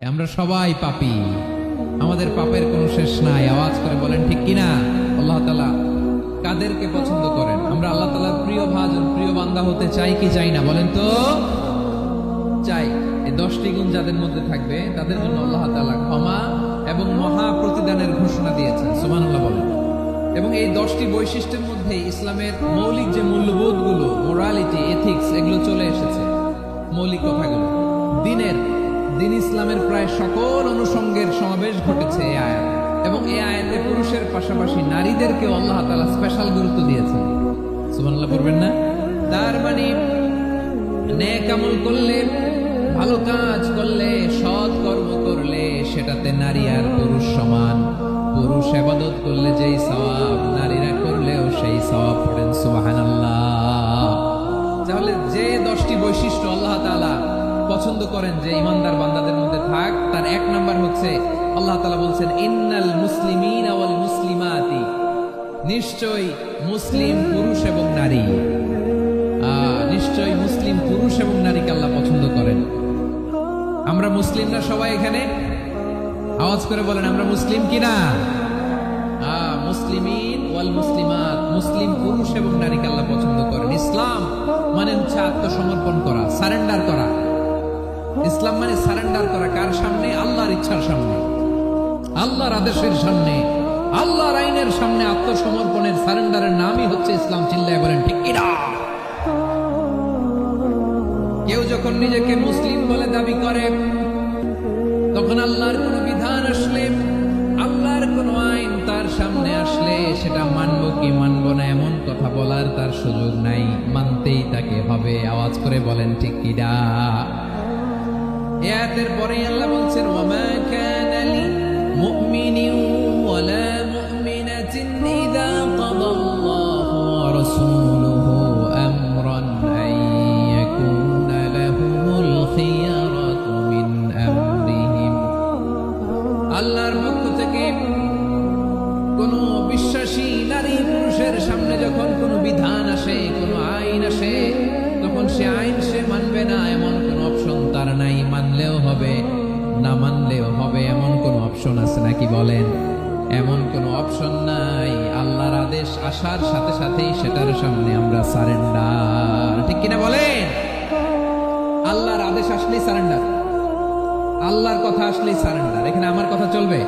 আমরা সবাই পাপী, আমাদের পাপের কোনো শেষ নাই। আওয়াজ করে বলেন ঠিক কিনা? আল্লাহ তাআলা কাদেরকে পছন্দ করেন? আমরা আল্লাহ তাআলার প্রিয় ভাজন, প্রিয় বান্দা হতে চাই কি চাই না? বলেন তো। চাই। এই 10টি গুণ যাদের মধ্যে থাকবে তাদের জন্য আল্লাহ তাআলা ক্ষমা এবং মহা প্রতিদানের ঘোষণা দিয়েছেন। সুবহানাল্লাহ বলেন। এবং এই 10টি বৈশিষ্ট্যের মধ্যে ইসলামের মৌলিক যে মূল্যবোধগুলো, মোরালিটি, এথিক্স, এগুলো চলে এসেছে। মৌলিক কথাগুলো দিন ইসলামের প্রায় সকল অনুষঙ্গের সমাবেশ ঘটেছে এই আয়াত। এবং এই আয়াতে পুরুষের পাশাপাশি নারীদেরকেও আল্লাহ তাআলা স্পেশাল গুরুত্ব দিয়েছেন। সুবহানাল্লাহ পড়বেন না? তার মানে নেক আমল করলে, ভালো কাজ করলে, সৎ কর্ম করলে সেটাতে নারী আর পুরুষ সমান। পুরুষ ইবাদত করলে যেই সওয়াব, নারীরা করলেও সেই সওয়াব। পড়েন সুবহানাল্লাহ। তাহলে যে 10টি বৈশিষ্ট্য আল্লাহ তাআলা পছন্দ করেন যে ইমানদার বান্দাদের মধ্যে থাক, তার এক নাম্বার হচ্ছে আল্লাহ তাআলা বলছেন ইন্নাল মুসলিমিনা ওয়াল মুসলিমাতি, নিশ্চয়ই মুসলিম পুরুষ এবং নারী, নিশ্চয়ই মুসলিম পুরুষ এবং নারীকে আল্লাহ পছন্দ করেন। আমরা মুসলিমরা সবাই এখানে? আওয়াজ করে বলেন আমরা মুসলিম কিনা? মুসলিমিন ওয়াল মুসলিমাত, মুসলিম পুরুষ এবং নারীকে আল্লাহ পছন্দ করেন। ইসলাম মানে হচ্ছে আত্মসমর্পণ করা, সারেন্ডার করা। ইসলাম মানে সারেন্ডার করা কার সামনে? আল্লাহর ইচ্ছার সামনে, আল্লাহর আদেশের সামনে, আল্লাহর আইনের সামনে আত্মসমর্পণের, সারেন্ডারের নামই হচ্ছে ইসলাম। চিল্লায় বলেন ঠিক কিনা? কেউ যখন নিজেকে মুসলিম বলে দাবি করে, তখন আল্লাহর কোন বিধান আসলে, আল্লাহর কোন আইন তার সামনে আসলে সেটা মানবো কি মানবো না এমন কথা বলার তার সুযোগ নাই, মানতেই তাকে হবে। আওয়াজ করে বলেন ঠিক কিনা? আয়াতের পরে আল্লাহ বলছেন ওয়ামা কানা লিলমুমিনিন ওয়ালা মুমিনাতিন ইযা কাদাল্লাহু ওয়া রাসূলুহু আমরান আন ইয়াকুনা লাহুমুল খিয়ারাতু মিন আমরিহিম। আল্লাহর পক্ষ থেকে কোন বিশ্বাসী নারী পুরুষের সামনে যখন কোন বিধান আসে, কোন আইন আসে, তখন সে আইন সে মানবে না এমন কোন অপশন তার নাই। মানলেও হবে, না মানলেও হবে, এমন কোন অপশন আছে নাকি? বলেন। এমন কোন অপশন নাই। আল্লাহর আদেশ আসার সাথে সাথেই সেটার সামনে আমরা সারেন্ডার। ঠিক কিনা বলেন? আল্লাহর আদেশ আসলেই সারেন্ডার, আল্লাহর কথা আসলেই সারেন্ডার। এখানে আমার কথা চলবে?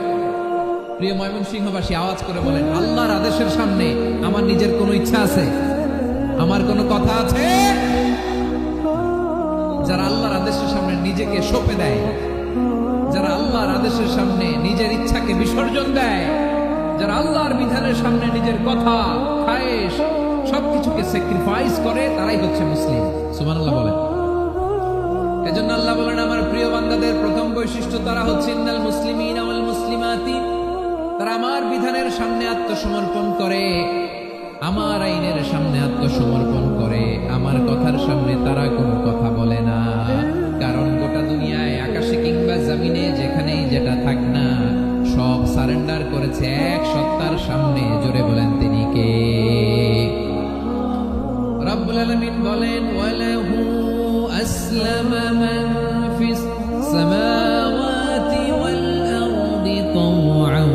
প্রিয় ময়মনসিংহবাসী আওয়াজ করে বলেন আল্লাহর আদেশের সামনে আমার নিজের কোনো ইচ্ছা আছে? আমার কোনো কথা আছে? যারা আল্লাহর আদেশের সামনে নিজেকে সঁপে দেয়, যারা আল্লাহর আদেশের সামনে নিজের ইচ্ছাকে বিসর্জন দেয়, যারা আল্লাহর বিধানের সামনে নিজের কথা, খায়েশ সবকিছুকে স্যাক্রিফাইস করে, তারাই হচ্ছে মুসলিম। সুবহানাল্লাহ বলেন। এজন্য আল্লাহ বলেন আমার প্রিয় বান্দাদের প্রথম বৈশিষ্ট্য তারা হচ্ছে ইন্নাল মুসলিমিনা ওয়াল মুসলিমাতি, তারা আমার বিধানের সামনে আত্মসমর্পণ করে, আমার আইনের সামনে আত্মসমর্পণ করে, আমার কথার সামনে তারা কোনো কথা বলে না। কারণ গোটা দুনিয়ায় আকাশে কিংবা জমিনে যেখানেই যেটা থাক না, সব সারেন্ডার করেছে এক সত্তার সামনে। জোরে বলেন তিনি কে? রব্বুল আলামিন বলেন ওয়ালাহু আসলামা মান ফিস সামাওয়াতি ওয়াল আরদি তাওআন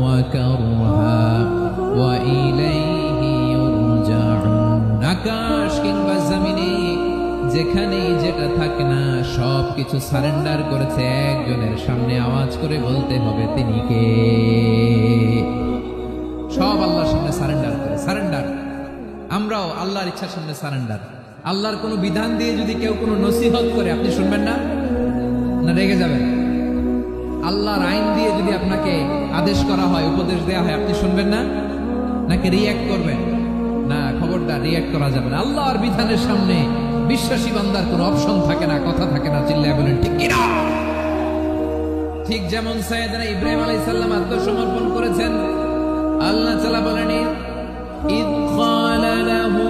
ওয়া কারহা ওয়া ইলাইহি ইউরজাউন। আকাশ কিংবা জমিনে যেখানেই যেটা থাকে না, সব কিছু সারেন্ডার করেছে একজনের সামনে। আওয়াজ করে বলতে হবে তিনি কে? সব আল্লাহর সামনে সারেন্ডার করে। সারেন্ডার। আমরাও আল্লাহর ইচ্ছার সামনে সারেন্ডার। আল্লাহর কোনো বিধান দিয়ে যদি কেউ কোনো নসিহত করে, আপনি শুনবেন না? না রেগে যাবেন? আল্লাহর আইন দিয়ে যদি আপনাকে আদেশ করা হয়, উপদেশ দেওয়া হয়, আপনি শুনবেন না? নাকি রিয়্যাক্ট করবেন? না, খবরদার রিয়্যাক্ট করা যাবে না। আল্লাহর বিধানের সামনে বিশ্বাসী বান্দার কোনো অপশন থাকে না, কথা থাকে না। চিল্লায় বলেন ঠিক কিনা? ঠিক যেমন সাইয়েদনা ইব্রাহিম আলাইহিস সালাম আত্মসমর্পণ করেছেন। আল্লাহ তাআলা বলেন ইয ক্বালা লাহু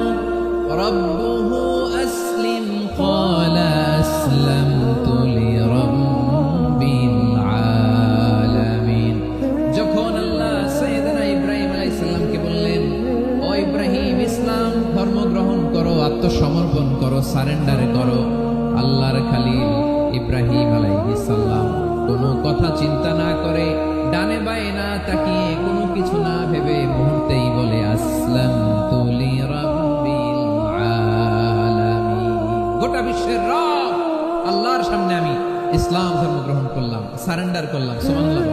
রাব্বুহু আসলিম ক্বালা আসলামতু লিরাব্বিল আলামিন। যখন আল্লাহ সাইয়েদনা ইব্রাহিম আলাইহিস সালামকে বললেন ও ইব্রাহিম ইসলাম ধর্ম গ্রহণ করো, আত্মসমর্পণ করো, সারেন্ডার করো, আল্লাহর খলিল ইব্রাহিম আলাইহিস সালাম ইসলাম ধর্ম গ্রহণ করলাম, সারেন্ডার করলাম। সুবহানাল্লাহ।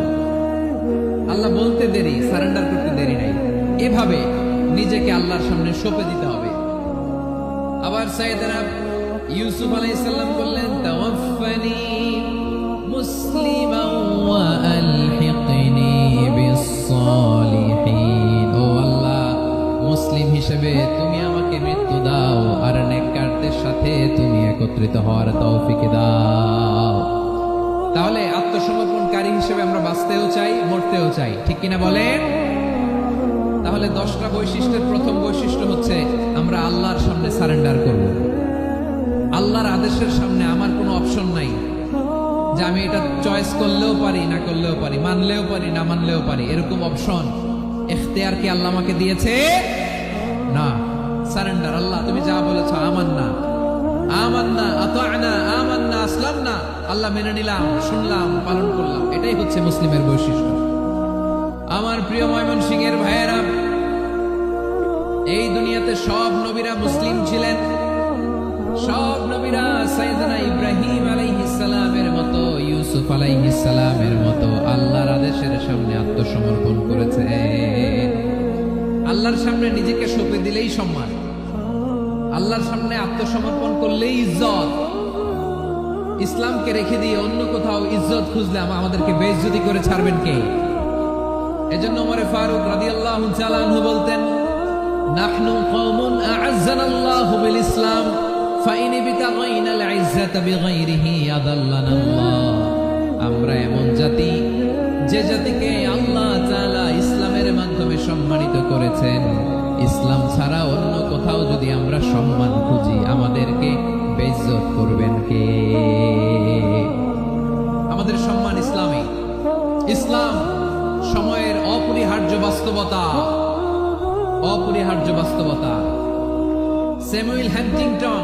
আল্লাহ বলতে দেরি, সারেন্ডার করতে দেরি নাই। এভাবে নিজেকে আল্লাহর সামনে সঁপে দিতে হবে। আবার সাইয়েদনা ইউসুফ আলাইহিস সালাম বললেন, তাওয়াফফানি মুসলিমান ওয়া আলহিকনি বিস-সালিহিন। ও আল্লাহ, মুসলিম হিসেবে তুমি আমাকে মৃত্যু দাও, আর নেককারদের সাথে তুমি একত্রিত হওয়ার তৌফিক দাও। তাহলে আত্মসমর্পণকারী হিসেবে আমরা বাঁচতেও চাই, মরতেও চাই, ঠিক কিনা বলেন? তাহলে 10টা বৈশিষ্ট্যের প্রথম বৈশিষ্ট্য হচ্ছে আমরা আল্লাহর সামনে সারেন্ডার করব। আল্লাহর আদেশের সামনে আমার কোনো অপশন নাই যে আমি এটা চয়েস করলেও পারি, না করলেও পারি, মানলেও পারি, না মানলেও পারি, এরকম অপশন এখতিয়ার কি আল্লাহ আমাকে দিয়েছে? না। সারেন্ডার। আল্লাহ তুমি যা বলেছো, আমান্না আমান্না আতা'না আমান্না আসলামনা, আল্লাহ মেনে নিলাম, শুনলাম, পালন করলাম। এটাই হচ্ছে মুসলিমের বৈশিষ্ট্য। আমার প্রিয় ময়মনসিংহের ভাইয়েরা, এই দুনিয়াতে সব নবীরা মুসলিম ছিলেন। সব নবীরা সাইয়েদনা ইব্রাহিম আলাইহিস সালামের মতো, ইউসুফ আলাইহিস সালামের মতো আল্লাহর আদেশের সামনে আত্মসমর্পণ করেছে। আল্লাহর সামনে নিজেকে সঁপে দিলেই সম্মান, আল্লাহর সামনে আত্মসমর্পণ করলেই ইজ্জত। ইসলামকে রেখে দিয়ে অন্য কোথাও ইজ্জত খুঁজলে আমাদেরকে বেইজ্জতি করে ছাড়বেন কে? এজন্য ওমর ফারুক রাদিয়াল্লাহু তাআলা আনহু বলতেন, নাহনু কওমুন আ'আজ্জানাল্লাহু বিল ইসলাম ফাইন বিতাগাইনাল ইজ্জাতা বিগাইরিহি আদাল্লানাল্লাহ। আমরা এমন জাতি, যে জাতিকে আল্লাহ তাআলা ইসলামের মাধ্যমে সম্মানিত করেছেন। ইসলাম ছাড়া অন্য কোথাও যদি আমরা সম্মান খুঁজি, আমাদেরকে বেইজ্জত করবেন কে? আমাদের সম্মান ইসলামে। ইসলাম সময়ের অপরিহার্য বাস্তবতা, অপরিহার্য বাস্তবতা। স্যামুয়েল হ্যান্টিংটন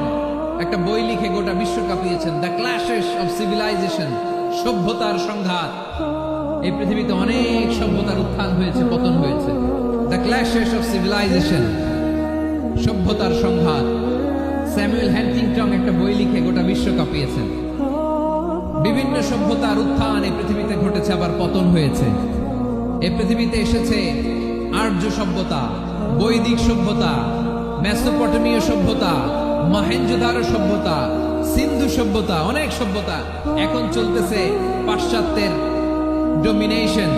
একটা বই লিখে গোটা বিশ্ব কাঁপিয়েছেন, দ্য ক্ল্যাশেস অফ সিভিলাইজেশন, সভ্যতার সংঘাত। এই পৃথিবীতে অনেক সভ্যতার উত্থান হয়েছে, পতন হয়েছে। দ্য ক্ল্যাশেস অফ সিভিলাইজেশন, সভ্যতার সংঘাত। স্যামুয়েল হ্যান্টিংটন একটা বই লিখে গোটা বিশ্ব কাঁপিয়েছেন। বিভিন্ন সভ্যতার উত্থান এই পৃথিবীতে ঘটেছে, আবার পতন হয়েছে। এই পৃথিবীতে এসেছে আর্য সভ্যতা, বৈদিক সভ্যতা, মেসোপটেমীয় সভ্যতা, মহেঞ্জোদারো সভ্যতা, সিন্ধু সভ্যতা, অনেক সভ্যতা। এখন চলতেছে পাশ্চাত্যের ডোমিনেশন,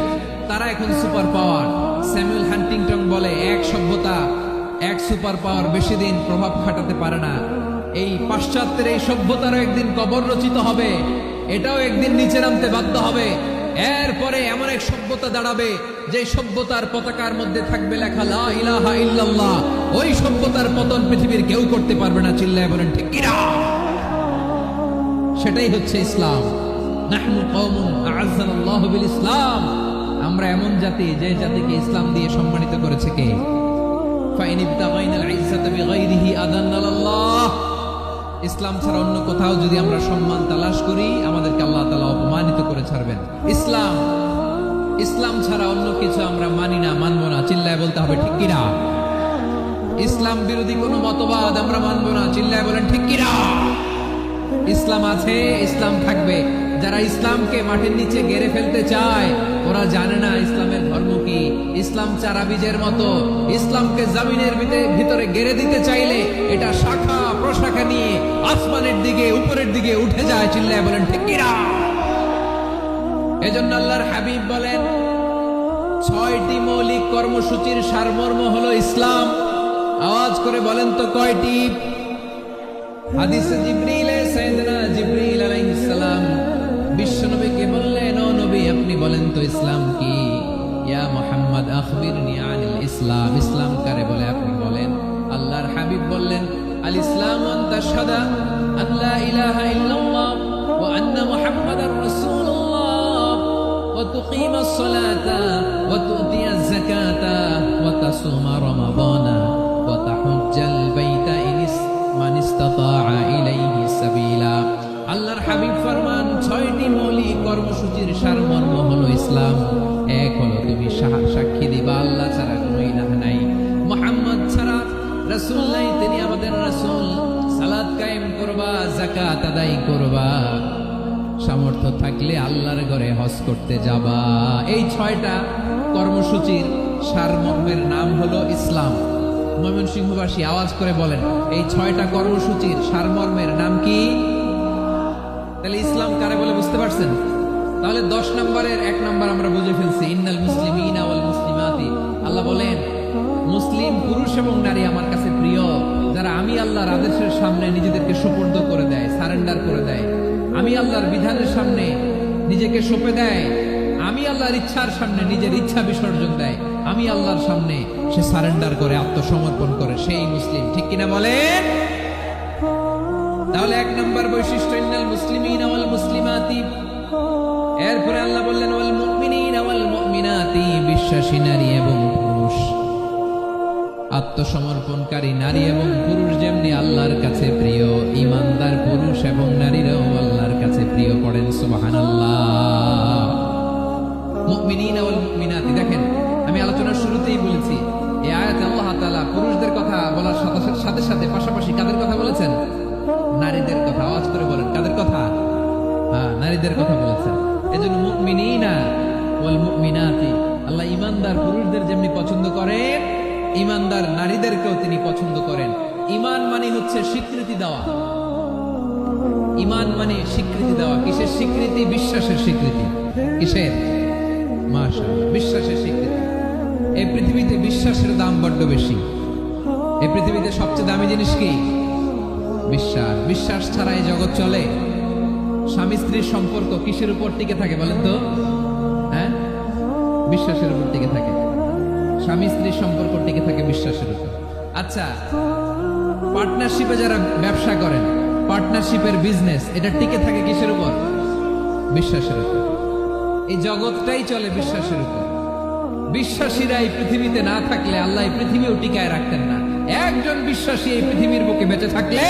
তারা এখন সুপার পাওয়ার। স্যামুয়েল হ্যান্টিংটন বলে, এক সভ্যতা, এক সুপার পাওয়ার বেশি দিন প্রভাব খাটাতে পারে না। এই পাশ্চাত্যের এই সভ্যতারও একদিন কবর রচিত হবে, এটাও একদিন নিচে নামতে বাধ্য হবে। এরপরে এমন এক সভ্যতা দাঁড়াবে, যে সভ্যতার পতাকার মধ্যে থাকবে লেখা লা ইলাহা ইল্লাল্লাহ। ওই সভ্যতার পতন পৃথিবীর কেউ করতে পারবে না। চিল্লায় বলেন ঠিক কিনা? সেটাই হচ্ছে ইসলাম। নাহনু কওমুন আ'আজ্জানাল্লাহু বিল ইসলাম। আমরা এমন জাতি, যে জাতিকে ইসলাম দিয়ে সম্মানিত করেছে কে? ফাইন ইবতাগাইনাল ইজ্জাতা বিগাইরিহি আদান্নাল্লাহ। ইসলাম ছাড়া অন্য কোথাও যদি আমরা সম্মান তালাশ করি, আমাদেরকে আল্লাহ তাআলা অপমানিত করে ছাড়বেন। ইসলাম, ইসলাম ছাড়া অন্য কিছু আমরা মানি না, মানবো না। চিল্লায় বলতে হবে ঠিক কিনা? ইসলাম বিরোধী কোনো মতবাদ আমরা মানবো না। চিল্লায় বলেন ঠিক কিনা? ইসলাম আছে, ইসলাম থাকবে। যারা ইসলামকে মাটির নিচে গেড়ে ফেলতে চায়, ওরা জানে না ইসলামের ধর্ম কি। ইসলাম চারা বীজের মতো, ইসলামকে জমিনের ভিতরে গেড়ে দিতে চাইলে এটা শাখা প্রশাখা নিয়ে আসমানের দিকে, উপরের দিকে উঠে যায়। চিল্লায় বলেন ঠিক কিনা? এজন্য আল্লাহর হাবিব বলেন, 6টি মৌলিক কর্মসূচির সারমর্ম হলো ইসলাম। আওয়াজ করে বলেন তো কয়টি? হাদিসে জিবরিলে সাইয়েদনা জিবরিল আলাইহিস সালাম বিশ্বনবীকে বললেন, ও নবী আপনি বলেন তো ইসলাম কি? ইয়া মুহাম্মদ আখবিরনি আনিল ইসলাম। ইসলাম কারে বলে আপনি বলেন। আল্লাহর হাবিব বললেন, আল ইসলাম আন তাশহাদা আন লা ইলাহা ইল্লাল্লাহ ওয়া আন্না মুহাম্মাদার রাসূলুল্লাহ ওয়া তুকিমাস সালাতা ওয়া তুতিয়াজ যাকাতা ওয়া তাসুমা রমাদানা ওয়া তাহুজ্জাল বাইতা মান ইসতাতাআ ইলাইহি সাবিলা। আল্লাহর হাবিব ফরমান, 6টি মৌলিক কর্মসূচির সারমর্ম হলো ইসলাম। এক হলো তুমি সাক্ষী দিবা আল্লাহ ছাড়া কোনো ইলাহ নাই, মুহাম্মদ ছাড়া রাসূল নাই, তিনি আমাদের রাসূল। সালাত কায়েম করবা, যাকাত আদায় করবা, সামর্থ্য থাকলে আল্লাহর ঘরে হজ করতে যাবা। এই 6টা কর্মসূচির সারমর্মের নাম হলো ইসলাম। ময়মনসিংহবাসী আওয়াজ করে বলেন, এই 6টা কর্মসূচির সারমর্মের নাম কি? তাহলে ইসলাম কারে বলে বুঝতে পারছেন? তাহলে 10 নম্বরের 1 নম্বর আমরা বুঝে ফেলছি, ইন্নাল মুসলিমিনা ওয়াল মুসলিমাতি। আল্লাহ বলেন, মুসলিম পুরুষ এবং নারী আমার কাছে প্রিয়, যারা আমি আল্লাহর আদেশের সামনে নিজেদেরকে সুপর্দ করে দেয়, সারেন্ডার করে দেয়, আমি আল্লাহর বিধানের সামনে নিজেকে সঁপে দেয়, আমি আল্লাহর ইচ্ছার সামনে নিজের ইচ্ছা বিসর্জন দেয়, আমি আল্লাহর সামনে সে সারেন্ডার করে আত্মসমর্পণ করে, সেই মুসলিম। ঠিক কিনা বলেন? তাহলে 1 নম্বর বৈশিষ্ট্য ইন্নাল মুসলিমিনা ওয়াল মুসলিমাতি। এরপরে আল্লাহ বললেন ওয়াল মুমিনিনা ওয়াল মুমিনাতি, বিশ্বাসী নারী এবং পুরুষ। আত্মসমর্পণকারী নারী এবং পুরুষ যেমনি আল্লাহর কাছে প্রিয়, ঈমানদার পুরুষ এবং নারীরাও আল্লাহর কাছে প্রিয়। পড়েন সুবহানাল্লাহ। মুমিনিনা ওয়াল মুমিনাতি, দেখেন আমি আলোচনার শুরুতেই বলেছি, এই আয়াতে আল্লাহ তাআলা পুরুষদের কথা বলার সাথে সাথে পাশাপাশি কাদের কথা বলেছেন? নারীদের কথা। আওয়াজ করে বলেন, কাদের কথা? হ্যাঁ, নারীদের কথা বলেছেন। এজন্য মুমিনিনা ওয়াল মুমিনাতি, আল্লাহ ঈমানদার পুরুষদের যেমনি পছন্দ করেন, ঈমানদার নারীদেরকেও তিনি পছন্দ করেন। ঈমান মানে হচ্ছে স্বীকৃতি দেওয়া। ঈমান মানে স্বীকৃতি দেওয়া। কিসের স্বীকৃতি? বিশ্বাসের স্বীকৃতি। কিসের? মাশাআল্লাহ, বিশ্বাসের স্বীকৃতি। এই পৃথিবীতে বিশ্বাসের দাম বড্ড বেশি। এই পৃথিবীতে সবচেয়ে দামি জিনিস কি? বিশ্বাস। বিশ্বাস ছাড়া এই জগৎ চলে? স্বামী স্ত্রীর সম্পর্ক কিসের উপর টিকে থাকে বলেন তো? হ্যাঁ, বিশ্বাসের উপর টিকে থাকে। স্বামী স্ত্রীর সম্পর্ক টিকে থাকে বিশ্বাসের উপর। আচ্ছা, পার্টনারশিপে যারা ব্যবসা করেন, পার্টনারশিপের বিজনেস, এটা টিকে থাকে কিসের উপর? বিশ্বাসের উপর। এই জগৎটাই চলে বিশ্বাসের উপর। বিশ্বাসীরা এই পৃথিবীতে না থাকলে আল্লাহ এই পৃথিবীও টিকায় রাখতেন না। একজন বিশ্বাসী এই পৃথিবীর বুকে বেঁচে থাকলে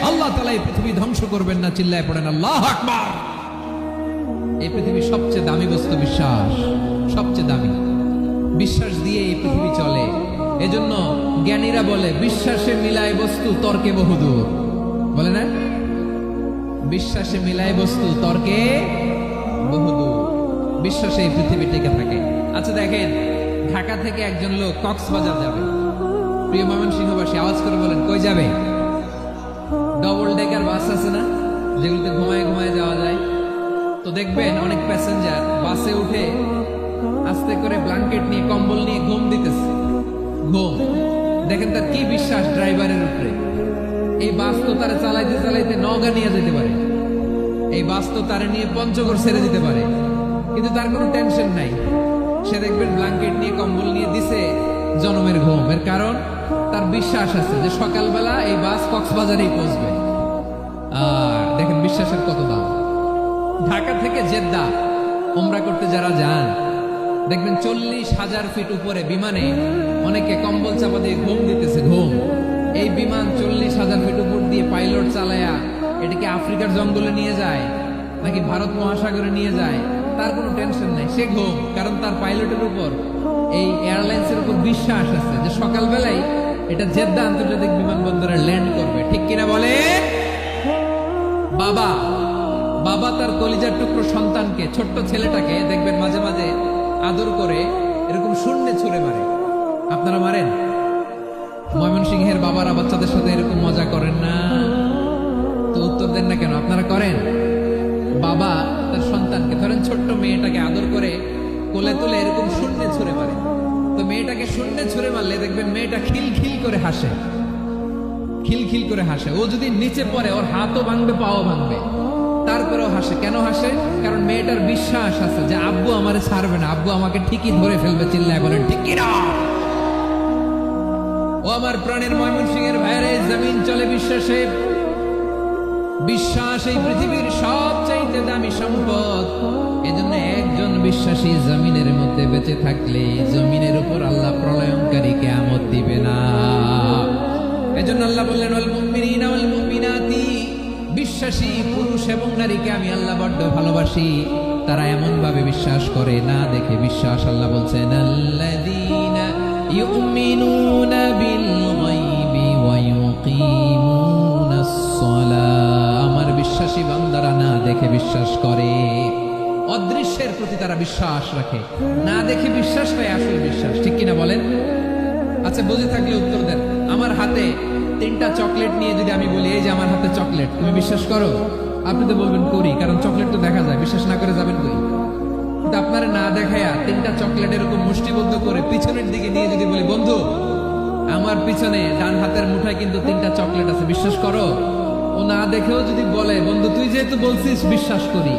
আল্লাহ তাআলা এই পৃথিবী ধ্বংস করবেন না। চিল্লায় পড়েন আল্লাহু আকবার। এই পৃথিবীর সবচেয়ে দামি বস্তু বিশ্বাস, সবচেয়ে দামি। বিশ্বাস দিয়ে এই পৃথিবী চলে। এজন্য জ্ঞানীরা বলে, বিশ্বাসে মিলায় বস্তু তর্কে বহুদূর। বলে না? বিশ্বাসে মিলায় বস্তু তর্কে বহুদূর। বিশ্বাসে এই পৃথিবী টিকে থাকে। আচ্ছা দেখেন, ঢাকা থেকে একজন লোক কক্সবাজার যাবে। প্রিয় ময়মনসিংহবাসী আওয়াজ করে বলেন, কই যাবে? ডবল ডেকার বাস আছে না, যেগুলোতে ঘুমায় ঘুমায় যাওয়া যায়। তো দেখবেন অনেক প্যাসেঞ্জার বাসে উঠে আস্তে করে ব্ল্যাঙ্কেট নিয়ে, কম্বল নিয়ে ঘুম দিতেছে। ঘুম দেখেন তার কি বিশ্বাস ড্রাইভারের উপরে। এই বাস তো তারা চালাইতে চালাইতে নওগাঁ নিয়ে যেতে পারে, এই বাস তো তারা নিয়ে পঞ্চগড় ছেড়ে দিতে পারে, কিন্তু তার কোনো টেনশন নাই। সে দেখবেন ব্ল্যাঙ্কেট নিয়ে, কম্বল নিয়ে দিছে জনমের ঘুম। এর কারণ তার বিশ্বাস আছে যে সকালবেলা এই বাস কক্সবাজারেই পৌঁছবে। আর দেখেন বিশ্বাসের কত দাম। ঢাকা থেকে জেদ্দা উমরা করতে যারা যান, দেখবেন 40,000 ফিট উপরে বিমানে অনেকে কম্বল চাপা দিয়ে ঘুম দিতেছে। ঘুম। এই বিমান 40,000 ফিট উপর দিয়ে পাইলট চালায়া এটাকে আফ্রিকার জঙ্গলে নিয়ে যায় নাকি ভারত মহাসাগরে নিয়ে যায়, তার কোনো টেনশন নাই। সে ঘুম, কারণ তার পাইলটের উপর, এই এয়ারলাইন্সের উপর বিশ্বাস আছে যে সকালবেলায় এটা জেদ্দা আন্তর্জাতিক বিমানবন্দরে ল্যান্ড করবে। ঠিক কিনা বলে? বাবা বাবা তার কলিজার টুকরো সন্তানকে, ছোট্ট ছেলেটাকে দেখবেন মাঝে মাঝে আদর করে এরকম শূন্যে ছুঁড়ে মারে। আপনারা মারেন? ময়মনসিংহের বাবারা বাচ্চাদের সাথে এরকম মজা করেন না? তো উত্তর দেন না কেন? আপনারা করেন? বাবা তার সন্তানকে, ধরেন ছোট্ট মেয়েটাকে আদর করে কোলে তুলে এরকম শূন্যে ছুঁড়ে মারে। তো মেয়েটাকে শূন্যে ছুঁড়ে মারলে দেখবেন মেয়েটা খিলখিল করে হাসে, খিলখিল করে হাসে। ও যদি নিচে পড়ে ওর হাতও ভাঙবে, পাও ভাঙবে, তারপরেও হাসে। কেন হাসে? কারণ মেয়েটার বিশ্বাস আছে যে আব্বু আমারে ছাড়বে না, আব্বু আমাকে ঠিকই ধরে ফেলবে। চিল্লায় বলেন ঠিক কিনা? ও আমার প্রাণের ময়মনসিংহের ভাইরে, জমিন চলে বিশ্বাসে। বিশ্বাস এই পৃথিবীর সবচাইতে দামি সম্পদ। এজন্য একজন বিশ্বাসী জমিনের মধ্যে বেঁচে থাকলে জমিনের উপর আল্লাহ প্রলয়ঙ্কারী কিয়ামত দিবে না। এজন্য আল্লাহ বললেন ওয়াল মুমিনিনা ওয়াল মুমিনাতি, বিশ্বাসী পুরুষ এবং নারীকে আমি আল্লাহ বড্ড ভালোবাসি। তারা এমন ভাবে বিশ্বাস করে, না দেখে বিশ্বাস। আল্লাহ বলছেন আল্লাযীনা ইউমিনুনা বিল গায়বি ওয়া ইউকিমুনাস সালাহ। আমার বিশ্বাস বিশ্বাসী বান্দারা না দেখে বিশ্বাস করে, অদৃশ্যের প্রতি তারা বিশ্বাস রাখে, না দেখে বিশ্বাস হয় আসল বিশ্বাস। ঠিক কিনা বলেন? আচ্ছা, বুঝে থাকলে উত্তর দেন। আমার হাতে 3টা চকলেট নিয়ে যদি আমি বলি এই যে আমার হাতে চকলেট, তুমি বিশ্বাস করো? আপনি তো বলবেন করি, কারণ চকলেট তো দেখা যায়, বিশ্বাস না করে যাবেন কই? কিন্তু আপনারা না দেখায়া 3টা চকলেট এরকম মুষ্টিবদ্ধ করে পিছনের দিকে নিয়ে যদি বলি, বন্ধু আমার পিছনে ডান হাতের মুঠায় কিন্তু 3টা চকলেট আছে, বিশ্বাস করো? ও না দেখেও যদি বলে, বন্ধু তুই যেহেতু বলছিস বিশ্বাস করি,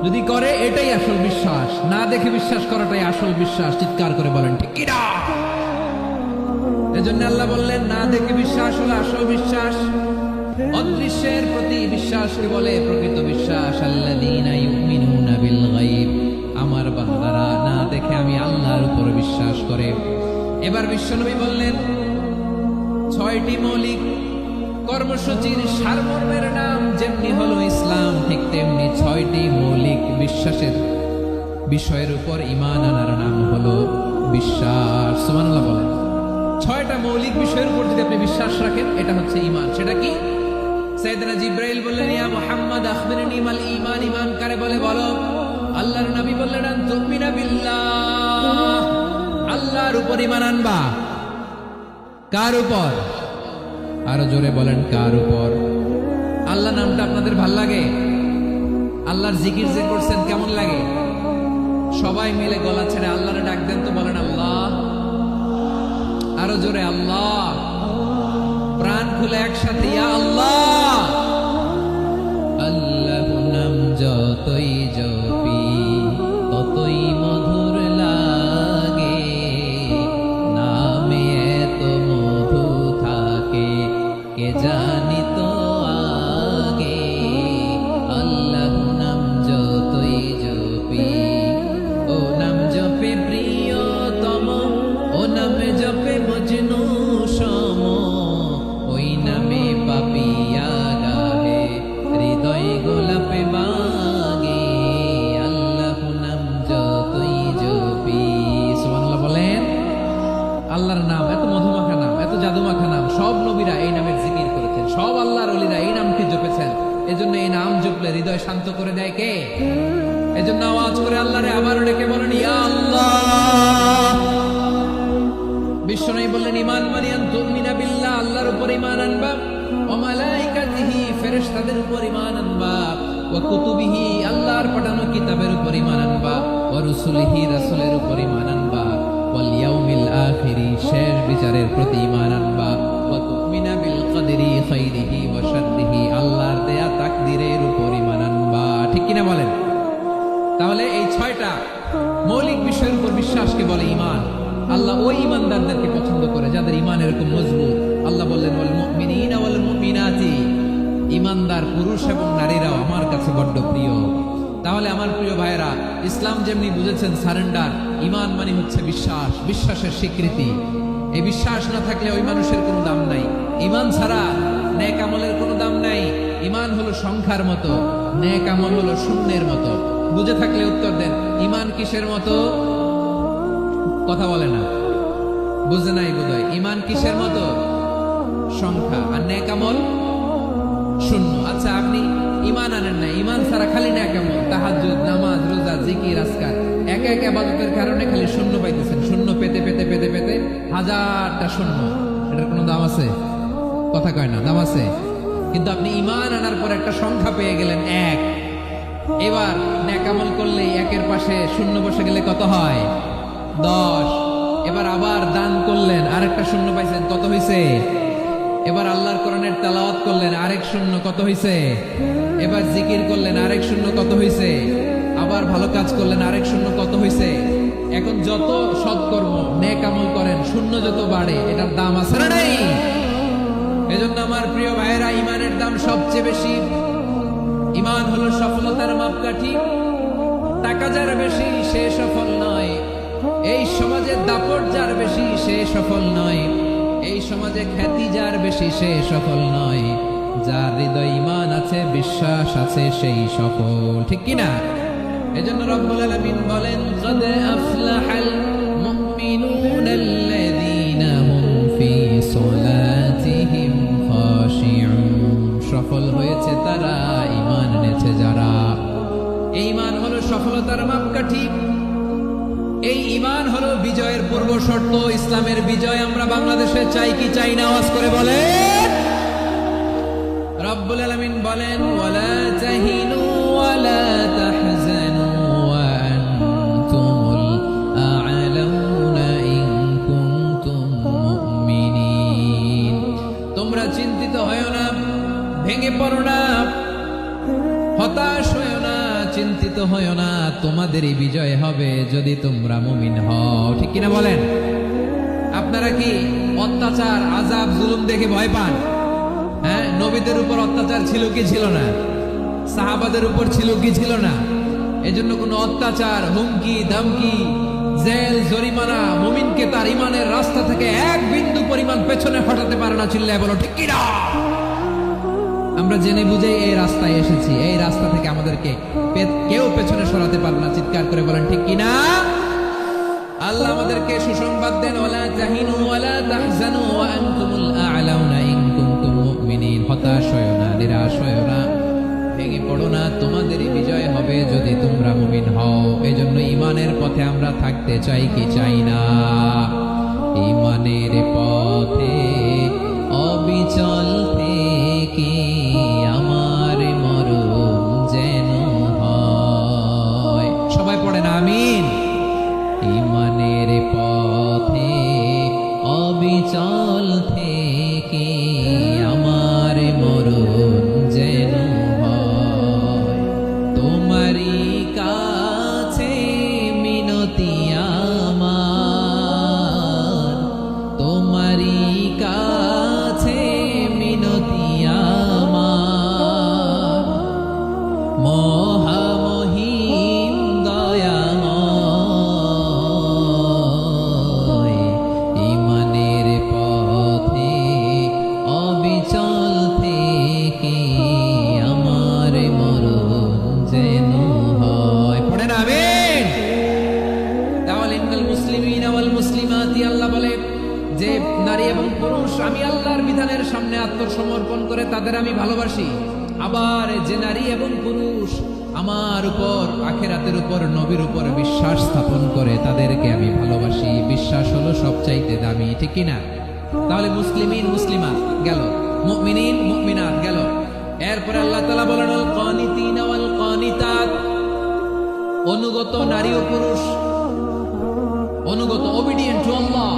যদি করে এটাই আসল বিশ্বাস, না দেখে বিশ্বাস করাটাই আসল বিশ্বাস। চিৎকার করে বলেন ঠিক কিনা? এজন্য আল্লাহ বললেন না দেখে বিশ্বাস হলো আসল বিশ্বাস। অদৃশ্যের প্রতি বিশ্বাসকে বলে প্রকৃত বিশ্বাস। আল্লাযীনা ইউমিনুনা বিল গায়ব, আমার বান্দারা না দেখে আমি আল্লাহর উপর বিশ্বাস করে। এবার বিশ্বনবী বললেন 6টি মৌলিক কর্মসূচির সারমর্মের নাম যেমনি হলো ইসলাম, ঠিক তেমনি 6টি মৌলিক বিশ্বাসের বিষয়ের উপর ঈমান আনার নাম হলো বিশ্বাস। সুবহানাল্লাহ বলেন। 6টা মৌলিক বিষয়ের উপর যদি আপনি বিশ্বাস রাখেন, এটা হচ্ছে ঈমান। সেটা কি? সাইয়েদনা জিবরাইল বললেন, ইয়া মুহাম্মদ আখবিরনি মাল ঈমান। ঈমান কারে বলে বলো? আল্লাহর নবী বললেন, আন তুমিনা বিল্লাহ, আল্লাহর উপর ঈমান আনবা। কার উপর? আরো জোরে বলেন, কার উপর? আল্লাহ নামটা আপনাদের ভাল লাগে? আল্লাহর জিকির যে করছেন কেমন লাগে? সবাই মিলে গলা ছেড়ে আল্লাহরে ডাক দেন তো, বলেন আল্লাহ। আরো জোরে আল্লাহ। প্রাণ খুলে একসাথে ইয়া আল্লাহ। আল্লাহ নাম যতই জপি ততই মধুর লাগে, নামে এত মধু থাকে কে জানি তো আগে। আল্লাহ নাম যতই জপি, ও নাম জপে প্রিয়তম, ও নামে জপে মজনু সম, ওই নামে পাপিয়া গাহে হৃদয় গোলাপে বাগে। আল্লাহ নাম যতই জপি। সুবহানাল্লাহ বলেন। আল্লাহর নাম এত মধুমাখা নাম, এত জাদুমাখা নাম, সব নবীরা এই নামের জিকির করেছেন, সব আল্লাহর ওলিরা এই নামটি জপেছেন। এজন্য এই নাম জপলে হৃদয় শান্ত করে দেয় কে? এজন্য আওয়াজ করে আল্লাহরে আবারও ডেকে বলেন ইয়া আল্লাহ। বিশ্বনবী বললেন ঈমান মানে আন তুমিনা বিল্লাহ, আল্লাহর উপর ঈমান আনবা, ওয়া মালাইকাতিহি, ফেরেশতাদের উপর ঈমান আনবা, ওয়া কুতুবিহি, আল্লাহর পাঠানো কিতাবের উপর ঈমান আনবা, ওয়া রুসুলিহি, রাসূলের উপর ঈমান আনবা, ওয়াল ইয়াউমিল আখিরি, শেষ বিচারের প্রতি ঈমান আনবা, ওয়া তুমিনা বিল কদরি খাইরিহি ওয়া শাররিহি, আল্লাহর দেয়া তাকদীরের উপর ঈমান আনবা। ঠিক কিনা বলেন? তাহলে এই 6টা মৌলিক বিষয়ের উপর বিশ্বাসকে বলে ঈমান। আল্লাহ ওই ঈমানদারদেরকে পছন্দ করে যাদের ঈমান এরকম মজবুত। আল্লাহ বললেন ওয়াল মুমিনিনা ওয়াল মুমিনাতি, ঈমানদার পুরুষ এবং নারীরাও আমার কাছে বড্ড প্রিয়। তাহলে আমার প্রিয় ভাইয়েরা, ইসলাম যেমনি বুঝেছেন সারেন্ডার, ঈমান মানে হচ্ছে বিশ্বাস, বিশ্বাসের স্বীকৃতি। এই বিশ্বাস না থাকলে ওই মানুষের কোনো দাম নাই। ঈমান ছাড়া নেক আমলের কোনো দাম নাই। ঈমান হলো সংখ্যার মতো, নেক আমল হলো শূন্যের মতো। বুঝে থাকলে উত্তর দেন, ঈমান কিসের মতো? কথা বলে না, বুঝে নাই বোধহয়। ঈমান কিসের মতো? সংখ্যা। আর নেক আমল শূন্য। আচ্ছা, আপনি ঈমান আনেন না, ঈমান ছাড়া খালি নেক আমল, তাহাজ্জুদ, নামাজ, রোজা, জিকির, আজকার, এক এক ইবাদতের কারণে খালি শূন্য পাইতেছেন। শূন্য পেতে পেতে পেতে পেতে হাজারটা শূন্য। এটার কোনো দাম আছে? কথা কয় না, দাম আছে। কিন্তু আপনি ঈমান আনার পর একটা সংখ্যা পেয়ে গেলেন, 1। এবার নেক আমল করলে 1-এর পাশে শূন্য বসে গেলে কত হয়? 10। এবার আবার দান করলেন, আরেকটা শূন্য পাইছেন, কত হইছে? এবার আল্লাহর কোরআনের তেলাওয়াত করলেন, আরেক শূন্য, কত হইছে? এবার জিকির করলেন, আরেক শূন্য, কত হইছে? আবার ভালো কাজ করলেন, আরেক শূন্য, কত হইছে? এখন যত সৎকর্ম নেক আমল করেন, শূন্য যত বাড়ে, এটার দাম আছে না নাই? এজন্য আমার প্রিয় ভাইয়েরা, ঈমানের দাম সবচেয়ে বেশি। ঈমান হলো সফলতার মাপকাঠি। টাকা যার বেশি সে সফল নয়, এই সমাজে দাপট যার বেশি সে সফল নয়, এই সমাজে খ্যাতি যার বেশি সে সফল নয়, যার হৃদয় ঈমান আছে, বিশ্বাস আছে, সেই সফল। ঠিক কিনা? এজন্য রব্বুল আলামিন বলেন, قد أفلح المؤمنون الذين هم في صلاتهم خاشعون, সফল হয়েছে তারা ঈমান এই ঈমান হলো সফলতার মাপকাঠি, এই ঈমান হলো বিজয়ের পূর্ব শর্ত। ইসলামের বিজয় আমরা বাংলাদেশে চাই কি চাই না? আওয়াজ করে বলেন। রব্বুল আলামিন বলেন, ওয়ালা তাহিনু ওয়ালা তাহজানু ওয়া আনতুমুল আ'লাউনা ইন কুনতুম মুমিনিন। তোমরা চিন্তিত হয়ো না, ভেঙে পড়ো না, হতাশ হয়ো না, চিন্তিত হয়ো না, তোমাদেরই বিজয় হবে যদি তোমরা মুমিন হও। ঠিক কিনা বলেন? আপনারা কি অত্যাচার, আযাব, জুলুম দেখে ভয় পান? হ্যাঁ, নবীদের উপর অত্যাচার ছিল কি ছিল না? সাহাবাদের উপর ছিল কি ছিল না? এজন্য কোনো অত্যাচার, হুমকি, ধমকি, জেল, জরিমানা মুমিনকে তার ঈমানের রাস্তা থেকে এক বিন্দু পরিমাণ পেছনে হটাতে পারে না। চিল্লায় বলো ঠিক কিনা? আমরা জেনে বুঝে এই রাস্তায় এসেছি, এই রাস্তা থেকে আমাদেরকে কেউ পেছনে সরাতে পারবে না। চিৎকার করে বলেন ঠিক কিনা? আল্লাহ আমাদেরকে সুসংবাদ দেন, ওয়ালা তাহিনু ওয়ালা তাহজানু ওয়া আনতুমুল আ'লাউনা ইন কুনতুম মুমিনিন। হতাশ হয়ো না, নিরাশ হয়ো না, ভেঙে পড়ো না, তোমাদেরই বিজয় হবে যদি তোমরা মুমিন হও। এজন্য ঈমানের পথে আমরা থাকতে চাই কি চাই না? ঈমানের পথে অবিচল থেকে আমার মরণ যেন হয়। সবাই পড়েন আমিন। ঈমানের পথে অবিচল থেকে আমার মরণ যেন হয়। তোমারই কাছে মিনতি আমার, তোমারই কাছে মিনতি আমার, মহামহিম দয়াময়। ঈমানের পথে অবিচল থেকে আমার মরণ যেন হয়। পড়েন আমিন। তাহলে ইন্নাল মুসলিমিনা ওয়াল মুসলিমাতি, আল্লাহ বলে যে নারী এবং পুরুষ আমি আল্লাহর বিধানের সামনে আত্মসমর্পণ করে তাদের আমি ভালোবাসি। আবার যে নারী এবং পুরুষ আমার উপর, আখিরাতের উপর, নবীর উপর বিশ্বাস স্থাপন করে তাদেরকে আমি ভালোবাসি। বিশ্বাস হলো সবচাইতে দামি। ঠিক কিনা? তাহলে মুসলিমিন মুসলিমাত গেল, মুমিনিন মুমিনাত গেল। এরপরে আল্লাহ তাআলা বলেন, আল কানিতিনা ওয়াল কানিতাত, অনুগত নারী ও পুরুষ, অনুগত, obedient to Allah.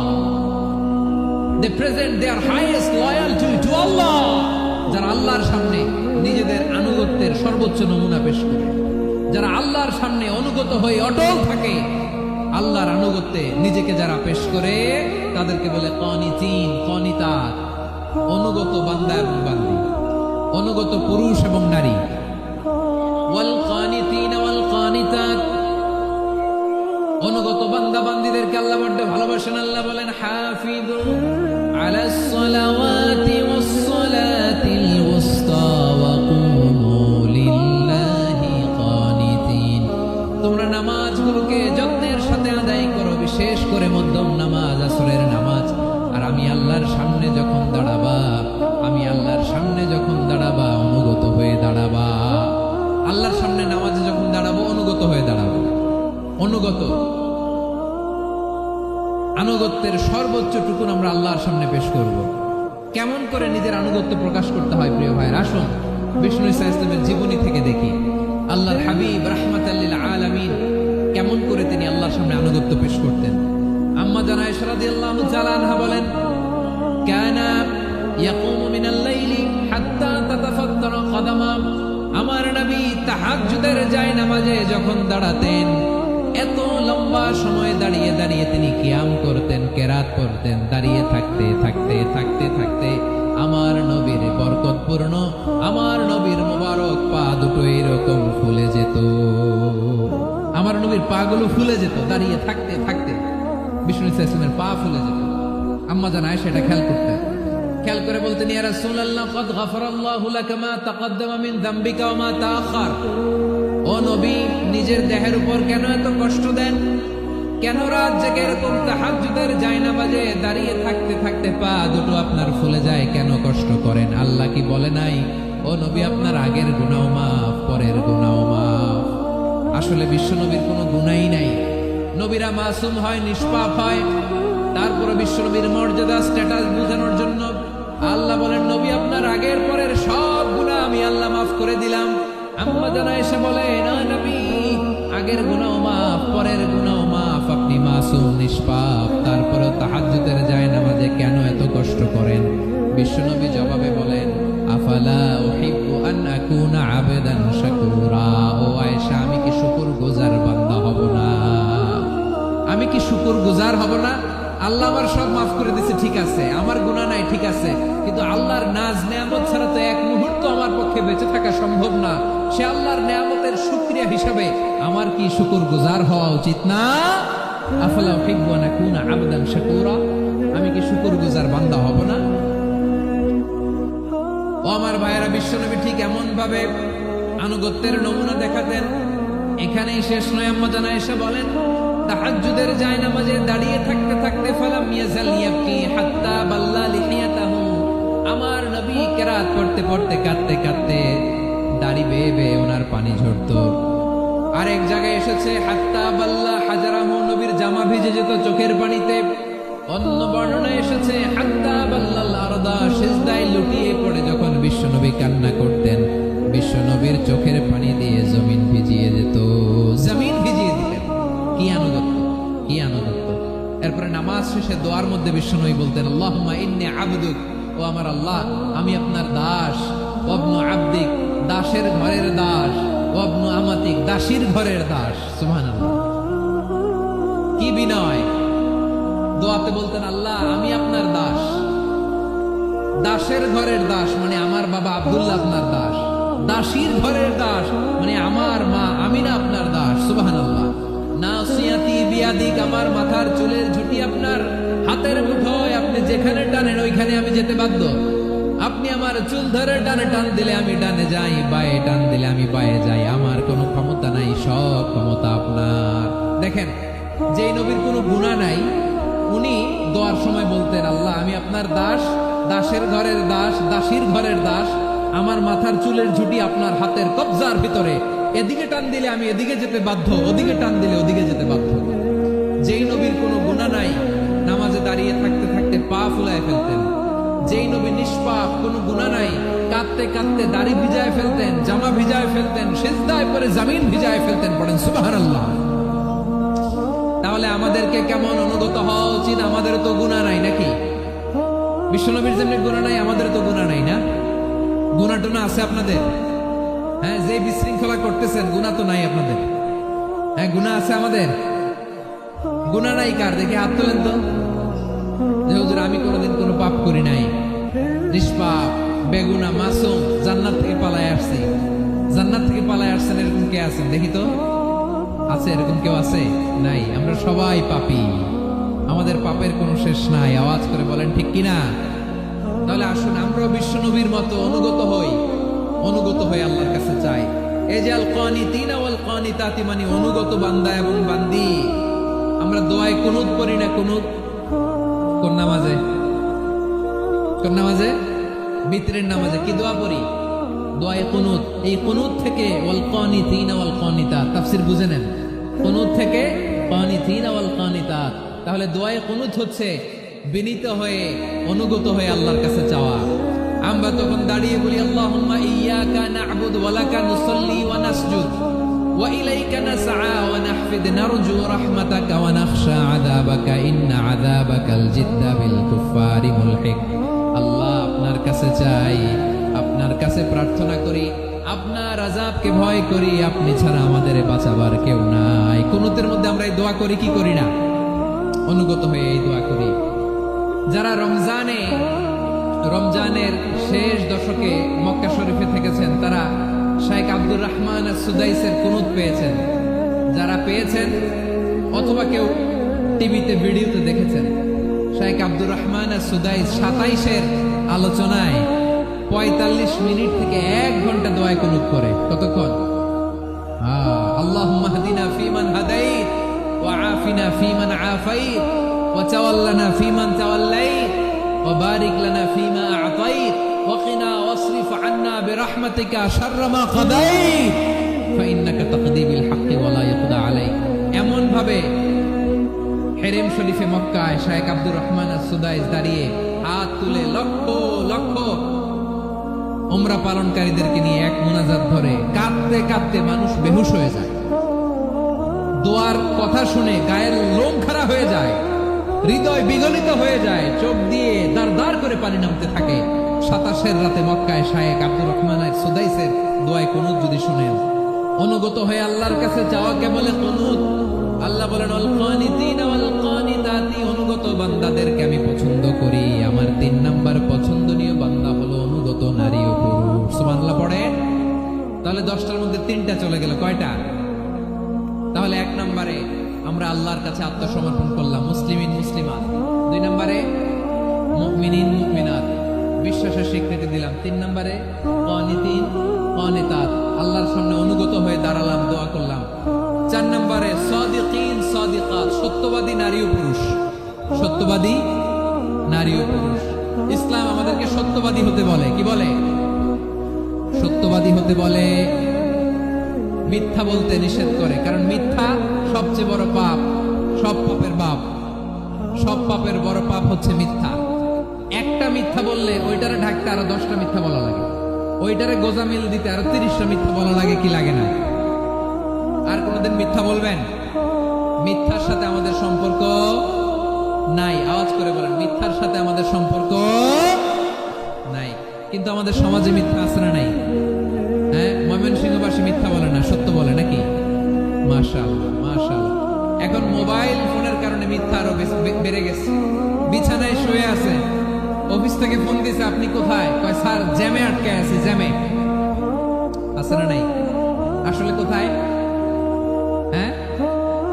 They present their highest loyalty to Allah. যারা আল্লাহর সামনে নিজেদের আনুগত্যের সর্বোচ্চ নমুনা পেশ করে, যারা আল্লাহর সামনে অনুগত হয়ে অটল থাকে, আল্লাহর আনুগত্যে নিজেকে যারা পেশ করে তাদেরকে বলে কানিতিন, কানিতাত, অনুগত বান্দা এবং বান্দী, অনুগত পুরুষ এবং নারী। ওয়াল কানিতিন ওয়াল কানিতাত, অনুগত বান্দা বান্দীদেরকে আল্লাহ বড় ভালোবাসেন। আল্লাহ বলেন, হাফিজু আলাস সালাওয়াতি ওয়াস সালাতিল উসতা ওয়া কুমু লিল্লাহি কানিতিন। তোমরা নামাজগুলোকে যত্নের সাথে আদায় করো, বিশেষ করে মধ্যম নামাজ, আসরের নামাজ। আর আমি আল্লাহর সামনে যখন দাঁড়াবা, আমি আল্লাহর সামনে যখন দাঁড়াবা অনুগত হয়ে দাঁড়াবা। আল্লাহর সামনে নামাজে যখন দাঁড়াবো অনুগত হয়ে দাঁড়াবো। অনুগত, আনুগত্যের সর্বোচ্চ টুকুন আমরা আল্লাহর সামনে পেশ করব। কেমন করে নিজের আনুগত্য প্রকাশ করতে হয় প্রিয় ভাইয়ের, আসুন বিষ্ণু ইসা ইসলামের জীবনী থেকে দেখি। আল্লাহর হাবিব রাহমাতাল লিল আলামিন কেমন করে তিনি আল্লাহর সামনে আনুগত্য পেশ করতেন। আম্মা জানা আয়েশা রাদিয়াল্লাহু তাআলা আনহা বলেন, কানা ইয়াকুমু মিনাল লাইলি হাত্তা তাতাফাত্তারা কদামা। আমার নবী তাহাজ্জুদের জায়নামাজে যখন দাঁড়াতেন, এত লম্বা সময় দাঁড়িয়ে দাঁড়িয়ে তিনি কিয়াম করতেন, কেরাত পড়তেন। দাঁড়িয়ে থাকতে থাকতে থাকতে থাকতে আমার নবীর বরকতপূর্ণ, আমার নবীর মোবারক পা দুটো এরকম ফুলে যেত। আমার নবীর পা গুলো ফুলে যেত দাঁড়িয়ে থাকতে থাকতে। বিষ্ণু ইসলামের পা ফুলে যেত। আম্মা জান আয়েশা এটা খেয়াল করতেন। খেয়াল করে বলতেন, ইয়া রাসূলুল্লাহ ক্বাদ গাফারাল্লাহু লাকা মা তাকদ্দামা মিন যামবিকা ওয়া মা তাআখার। ও নবী, নিজের দেহের উপর কেন এত কষ্ট দেন? কেন রাত জেগে এরকম তাহাজ্জুদের জায়নামাজে দাঁড়িয়ে থাকতে থাকতে পা দুটো আপনার ফুলে যায়? কেন কষ্ট করেন? আল্লাহ কি বলে নাই, ও নবী আপনার আগের গুনাহ মাফ, পরের গুনাহ মাফ? আসলে বিশ্বনবীর কোনো গুনাই নাই। নবীরা মাসুম হয়, নিষ্পাপ হয়। তারপরে বিশ্বনবীর মর্যাদা স্ট্যাটাস বোঝানোর জন্য আল্লাহ বলেন, নবী আপনার আগের পরের সব গুনাহ আমি আল্লাহ মাফ করে দিলাম। আম্মা জানা এসে বলে, না নবী, আগের গুনাহ মাফ, পরের গুনাহ মাফ, আপনি মাসুম, নিষ্পাপ, তারপরে তাহাজ্জুদের যায় নামাজে কেন এত কষ্ট করেন? বিশ্বনবী জবাবে বলেন, আফালা উহিব্বু আন আকুনা আবেদান শাকুরা। ও আয়েশা, আমি কি শুকরগুজার বান্দা হব না? আমি কি শুকরগুজার হব না? আল্লাহ আমার সব মাফ করে দিয়েছে, ঠিক আছে, আমার গুনাহ নাই, ঠিক আছে, কিন্তু আল্লাহর নাজ নেয়ামত ছাড়া তো এক মুহূর্ত আমার পক্ষে বেঁচে থাকা সম্ভব না। সে আল্লাহর নেয়ামতের শুকরিয়া হিসাবে আমার কি শুকরগুজার হওয়া উচিত না? আফালা উহিব্বু আন আকুনা আবদান শাকুরা। আমি কি শুকরগুজার বান্দা হব না? ও আমার ভাইয়েরা, বিশ্বনবী ঠিক এমন ভাবে আনুগত্যের নমুনা দেখাতেন। এখানেই শেষ নয়, আম্মা জানা এসে বলেন, তাহাজ্জুদের জায়নামাজে দাঁড়িয়ে থাকতে থাকতে ফালাম ইয়াজাল ইয়াবকি হাত্তা বাল্লা লিহিয়াতাহু। আমার নবী কিরাত পড়তে পড়তে কাঁদতে কাঁদতে দাড়ি বেয়ে বেয়ে ওনার পানি ঝরতো। আরেক জায়গায় এসেছে হাত্তা বাল্লা হাজারাহু, নবীর জামা ভিজে যেত চোখের পানিতে। অন্য বর্ণনায় এসেছে হাত্তা বাল্লাল আরদা, সিজদায় লুটিয়ে পড়ে যখন বিশ্বনবী কান্না করতেন, বিশ্বনবীর চোখের পানি দিয়ে জমিন ভিজিয়ে যেত, জমিন ভিজিয়ে দিতেন। কি আনুগত্য, কি আনুগত্য! এরপরে নামাজ শেষে দোয়ার মধ্যে বিশ্বনবী বলতেন, আল্লাহুম্মা ইন্নী আবদুক, ও আমার আল্লাহ, আমি আপনার দাস। ওয়াবনু আবদিক, দাসের ঘরের দাস। ওয়াবনু আমাতিক, দাসীর ঘরের দাস। সুবহানাল্লাহ, কি বিনয়! দোয়াতে বলতেন, আল্লাহ আমি আপনার দাস। দাসের ঘরের দাস মানে আমার বাবা আব্দুল্লাহ আপনার দাস। দাসীর ঘরের দাস মানে আমার মা আমিনা আপনার দাস। সুবহানাল্লাহ। নাসিয়াতি বিয়াদিক, আমার মাথার চুলের ঝুঁটি আপনার হাতের মুঠোয়, আপনি যেখানে টানেন ওইখানে আমি যেতে বাধ্য। আপনি আমার চুল ধরে ডানে টান দিলে আমি ডানে যাই, বায়ে টান দিলে আমি বায়ে যাই। আমার কোনো ক্ষমতা নাই, সব ক্ষমতা আপনার। দেখেন, যেই নবীর কোনো গুনাহ নাই, উনি দোয়ার সময় বলতেন, আল্লাহ আমি আপনার দাস, দাসের ঘরের দাস, দাসীর ঘরের দাস। আমার মাথার চুলের ঝুঁটি আপনার হাতের কবজার ভিতরে, এদিকে টান দিলে আমি এদিকে যেতে বাধ্য, ওদিকে টান দিলে ওদিকে যেতে বাধ্য। যেই নবীর কোনো গুনাহ নাই, নামাজে দাঁড়িয়ে থাকতে থাকতে পা ফুলায় ফেলতেন। যেই নবী নিষ্পাপ, কোনো গুনাহ নাই, কাঁদতে কাঁদতে দাড়ি ভিজায় ফেলতেন, জামা ভিজায় ফেলতেন, সিজদায় পরে জমিন ভিজায় ফেলতেন। পড়েন সুবহানাল্লাহ। তাহলে আমাদেরকে কেমন অনুগত হওয়া উচিত? আমাদের তো গুনাহ নাই নাকি? বিশ্বনবীর যেমনি গুনাহ নাই, আমাদের তো গুনাহ নাই না? গুনাহ টুনা আছে আপনাদের? হ্যাঁ, যে বিশৃঙ্খলা করতেছেন, গুনাহ তো নাই আপনাদের? হ্যাঁ, গুনাহ আছে আমাদের? গুনাহ নাই কার? দেখে হাত তোলেন তো, যে হুজুর আমি কোনোদিন কোনো পাপ করি নাই, নিষ্পাপ, বেগুনা, মাসুম, জান্নাত থেকে পালায় আসছি। জান্নাত থেকে পালায় আসছেন এরকম কে আছেন? দেখি তো, আছে এরকম কেউ? আছে? নাই। আমরা সবাই পাপী, আমাদের পাপের কোনো শেষ নাই। আওয়াজ করে বলেন ঠিক কিনা? তাহলে আসুন আমরাও বিশ্বনবীর মতো অনুগত হই, অনুগত হয়ে আল্লাহর কাছে চাই। এই যে আল কানিতিনা ওয়াল কানিতাতি, মানে অনুগত বান্দা এবং বান্দি। আমরা দোয়ায় কুনুত পড়ি না? কুনুত কোন নামাজে? কোন নামাজে? বিতরের নামাজে কি দোয়া পড়ি? দোয়ায়ে কুনুত। এই কুনুত থেকে ওয়াল কানিতিনা ওয়াল কানিতাত, তাফসীর বুঝে নেন। কুনুত থেকে কানিতিনা ওয়াল কানিতাত। তাহলে দোয়ায়ে কুনুত হচ্ছে বিনীত হয়ে, অনুগত হয়ে আল্লাহর কাছে চাওয়া। আমরা তখন দাঁড়িয়ে বলি, আল্লাহুম্মা ইয়্যাকা না'বুদু ওয়া লাকা নুসাল্লি ওয়া নাসজুদ ওয়া ইলাইকা নাসআ ওয়া নাহফিদ নারজু রাহমাতাকা ওয়া নাখশা আযাবাকা ইন্না আযাবাকাল জিদ্দা বিল কুফফারি মুলহিক। আল্লাহ আপনার কাছে চাই, আপনার কাছে প্রার্থনা করি, আপনার আযাবকে ভয় করি, আপনি ছাড়া আমাদের বাঁচাবার কেউ নাই। কুনুতের মধ্যে আমরা এই দোয়া করি কি করি না? অনুগত হয়ে এই দোয়া করি। যারা রমজানের শেষ দশকে মক্কা শরীফে থেকেছেন, তারা শাইখ আব্দুর রহমান সুদাইসের কুনুত পেয়েছেন। যারা পেয়েছেন অথবা কেউ টিভিতে ভিডিওতে দেখেছেন, শাইখ আব্দুর রহমান সুদাইস 27-এর আলোচনায় 45 মিনিট থেকে 1 ঘন্টা দোয়ায় কুনুত করে। কতক্ষণ? আল্লাহুম্মা হদিনা ফিমান হাদাইত ওয়া আফিনা ফিমান আফাইত ওয়া তাওয়াল্লানা ফিমান তাওয়াল্লাইত ওয়া বারিক লানা ফিমা আ'তাইত ওয়া কিনা ওয়াসরিফ আন্না বিরহমাতিকা শাররা মা কাদাইত। ফাইন্নাকা তাকদি বিল হাক্কি ওয়া লা ইয়াকদা আলাইক। এমন ভাবে হেরেম শরীফে মক্কায় শায়েখ আব্দুর রহমান আস-সুদাইস দাঁড়িয়ে হাত তুলে লক্ষ লক্ষ উমরা পালনকারীদেরকে নিয়ে এক মুনাজাত ধরে কাঁদতে কাঁদতে মানুষ বেহুশ হয়ে যায়। দোয়ার কথা শুনে গায়ের লোম খাড়া হয়ে যায়, হৃদয় বিগলিত হয়ে যায়, চোখ দিয়ে দার দার করে পানি নামতে থাকে। 27 রাতে মক্কায় শায়েখ আব্দুর রহমান আস-সুদাইসের দোয়ায় কুনুত যদি শুনেন, অনুগত হয়ে আল্লাহর কাছে চাওয়াকে বলে কুনুত। আল্লাহ বলেন আল কানিতিনা ওয়াল কানিতাতি, অনুগত বান্দাদেরকে আমি পছন্দ করি। আমার 3 নাম্বার পছন্দনীয় বান্দা হলো অনুগত নারী ও পুরুষ। সুবহানাল্লাহ পড়ে। তাহলে 10টার মধ্যে 3টা চলে গেল, কয়টা? তাহলে 1 নম্বরে আমরা আল্লাহর কাছে আত্মসমর্পণ করলাম, মুসলিমিন মুসলিমাত। 2 নম্বরে মুমিনিন মুমিনাত, বিশ্বাসের স্বীকৃতি দিলাম। 3 নম্বরে কানিতিন কানিতাত, আল্লাহর সামনে অনুগত হয়ে দাঁড়ালাম, দোয়া করলাম। 4 নম্বরে সাদিকিন সাদিকাত, সত্যবাদী নারী ও পুরুষ। সত্যবাদী নারী ও পুরুষ। ইসলাম আমাদেরকে সত্যবাদী হতে বলে। কি বলে? সত্যবাদী হতে বলে। মিথ্যা বলতে নিষেধ করে, কারণ মিথ্যা সবচেয়ে বড় পাপ, সব পাপের বাপ। সব পাপের বড় পাপ হচ্ছে মিথ্যা। একটা মিথ্যা বললে ওইটারে ঢাকতে আরো 10টা মিথ্যা বলা লাগে, ওইটারে গোজামিল দিতে আরো 30টা মিথ্যা বলা লাগে, কি লাগে না? আর কোনোদিন মিথ্যা বলবেন? মিথ্যার সাথে আমাদের সম্পর্ক নাই। আওয়াজ করে বলেন, মিথ্যার সাথে আমাদের সম্পর্ক নাই। কিন্তু আমাদের সমাজে মিথ্যা আছে না নাই? হ্যাঁ, ময়মনসিংহবাসী মিথ্যা বলে না, সত্য বলে নাকি? মাশাআল্লাহ মাশাআল্লাহ। এখন মোবাইল ফোনের কারণে মিথ্যা আরো বেড়ে গেছে। বিছানায় শুয়ে আছে, অফিস থেকে ফোন দিয়েছে, আপনি কোথায়? কয় স্যার জ্যামে আটকে আছি। জ্যামে আছে না নাই? আসলে কোথায়? হ্যাঁ,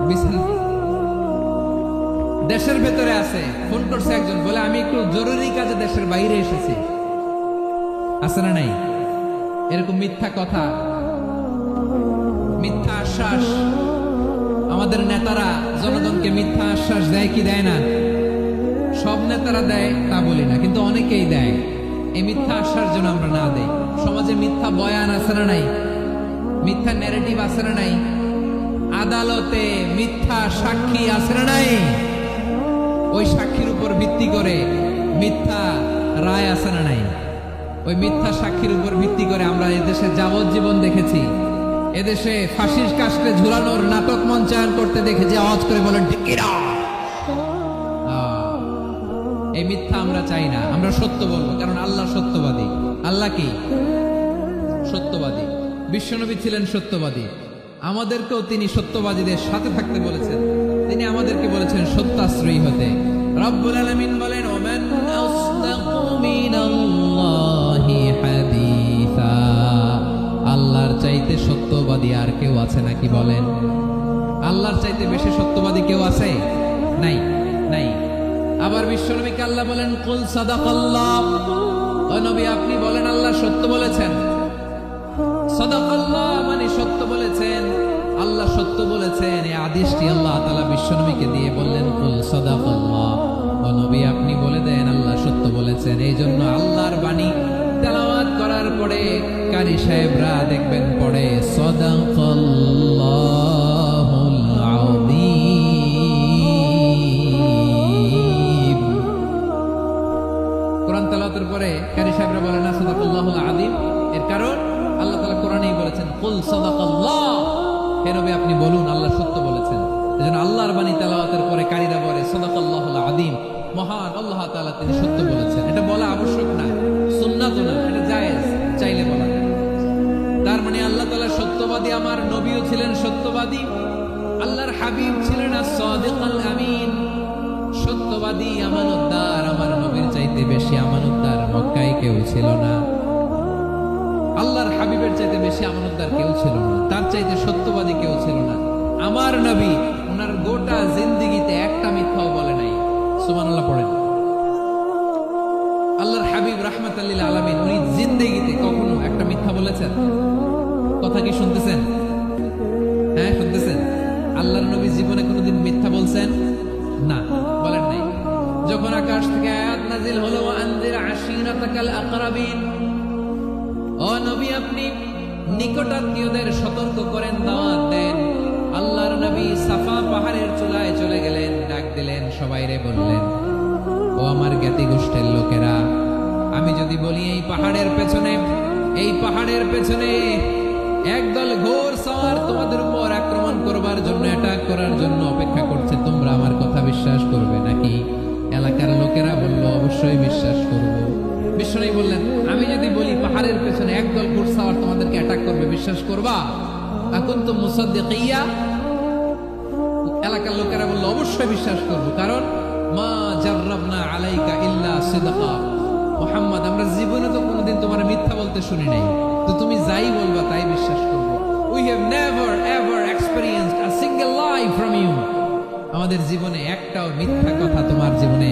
বিছানা। দেশের ভেতরে আছে, ফোন করছে একজন, বলে আমি একটু জরুরি কাজে দেশের বাইরে এসেছি। আছে না নাই? এরকম মিথ্যা কথা, মিথ্যা আশ্বাস। আমাদের নেতারা জনগণকে মিথ্যা আশ্বাস দেয় কি দেয় না? সব নেতারা দেয় তা বলি না, কিন্তু অনেকেই দেয়। এই মিথ্যা আশ্বাস যেন আমরা না দেই। সমাজে মিথ্যা বয়ান আছে না নাই? মিথ্যা ন্যারেটিভ আছে না নাই? আদালতে মিথ্যা সাক্ষী আছে না নাই? ওই সাক্ষীর উপর ভিত্তি করে মিথ্যা রায় আছে না নাই? ওই মিথ্যা সাক্ষীর উপর ভিত্তি করে আমরা এদেশে যাবজ্জীবন দেখেছি, এদেশে ফাঁসির কাস্টে ঝুলানোর নাটক মঞ্চায়ন করতে দেখেছি। আওয়াজ করে বলেন ঠিক কিনা? এই মিথ্যা আমরা চাই না, আমরা সত্য বলবো, কারণ আল্লাহ সত্যবাদী। আল্লাহ কি? সত্যবাদী। বিশ্বনবী ছিলেন সত্যবাদী, আমাদেরকেও তিনি সত্যবাদীদের সাথে থাকতে বলেছেন। তিনি আমাদেরকে বলেছেন সত্যাশ্রয়ী হতে। রব্বুল আলামিন বলেন ওমান আসদাকু মিনাল্লাহি হাদিসা, আল্লাহর চাইতে সত্যবাদী আর কেউ আছে নাকি বলেন? আল্লাহর চাইতে বেশি সত্যবাদী কেউ আছে? নাই, নাই। আবার বিশ্বনবীকে আল্লাহ বলেন কুল সাদাকাল্লাহ, ও নবী আপনি বলেন আল্লাহ সত্য বলেছেন। সাদাকাল্লাহ মানে সত্য বলেছেন, আল্লাহ সত্য বলেছেন। এই আদেশটি আল্লাহ তাআলা বিশ্বনবীকে দিয়ে বললেন কুল সাদাকাল্লাহ, ও নবী আপনি বলে দেন আল্লাহ সত্য বলেছেন। এই জন্য আল্লাহর বাণী তেলাওয়াত করার পরে কারি সাহেবরা দেখবেন পড়ে সাদাকাল্লাহুল আযীম। কোরআন তেলাওয়াতের পরে কারি সাহেবরা বলে না সাদাকাল্লাহুল আযীম, এর কারণ আল্লাহ তাআলা কোরআনেই বলেছেন কুল সাদাকাল্লাহ, হে নবী আপনি বলুন আল্লাহ সত্য বলেছেন। এজন্য আল্লাহর বাণী তেলাওয়াতের পরে কারীরা বলে সাদাকাল্লাহুল আযীম, মহান আল্লাহ তাআলা তিনি সত্য বলেছেন। এটা বলা আবশ্যক না, সুন্নাত না, এটা জায়েজ, চাইলে বলা যায়। তার মানে আল্লাহ তাআলা সত্যবাদী, আমার নবীও ছিলেন সত্যবাদী, আল্লাহর হাবিব ছিলেন as-সাদিকুল আমিন, সত্যবাদী আমানতদার। আমার নবীর চাইতে বেশি আমানতদার মক্কায় কেউ ছিল না, আল্লাহর হাবিবের চাইতে বেশি আমানতদার কেউ ছিল না, তার চাইতে সত্যবাদী কেউ ছিল না। আমার নবী ওনার গোটা জিন্দেগিতে একটা মিথ্যাও বলে নাই। সুবহানাল্লাহ পড়েন। আল্লাহর হাবিব রাহমাতাল লিল আলামিন উনি জিন্দেগিতে কখনো একটা মিথ্যা বলেছেন? কথা কি শুনতেছেন? হ্যাঁ শুনতেছেন? আল্লাহর নবী জীবনে কোনোদিন মিথ্যা বলছেন? না, বলেন নাই। যখন আকাশ থেকে আয়াত নাজিল হলো আনজির আশিরাতাকাল আকরাবিন, ও নবী আপনি নিকটাত্মীয়দের সতর্ক করেন, দাওয়াত দেন। আল্লাহর নবী সাফা পাহাড়ের চূড়ায় চলে গেলেন, ডাক দিলেন, সবাইরে বললেন, ও আমার জ্ঞাতি গোষ্ঠীর লোকেরা, আমি যদি বলি এই পাহাড়ের পেছনে একদল ঘোর সওয়ার তোমাদের উপর আক্রমণ করবার জন্য, অ্যাটাক করার জন্য অপেক্ষা করছে, তোমরা আমার কথা বিশ্বাস করবে নাকি? এলাকার লোকেরা বলল, অবশ্যই বিশ্বাস করব। বিষ্ণু বললেন, আমি যদি বলি পাহাড়ের পেছনে একদল ঘোর সওয়ার তোমাদেরকে অ্যাটাক করবে, বিশ্বাস করবা? এখন তো মুসাদ্দিকিয়া। এলাকার লোকেরা বলল, অবশ্যই বিশ্বাস করব, কারণ মা জাররাবনা আলাইকা ইল্লা সিদকা। মুহাম্মদ, আমরা জীবনে তো কোনোদিন তোমার মিথ্যা বলতে শুনি নাই, তো তুমি যাই বলবা তাই বিশ্বাস করব। We have never ever experienced a single lie from you. আমাদের জীবনে একটাও মিথ্যা কথা তোমার জীবনে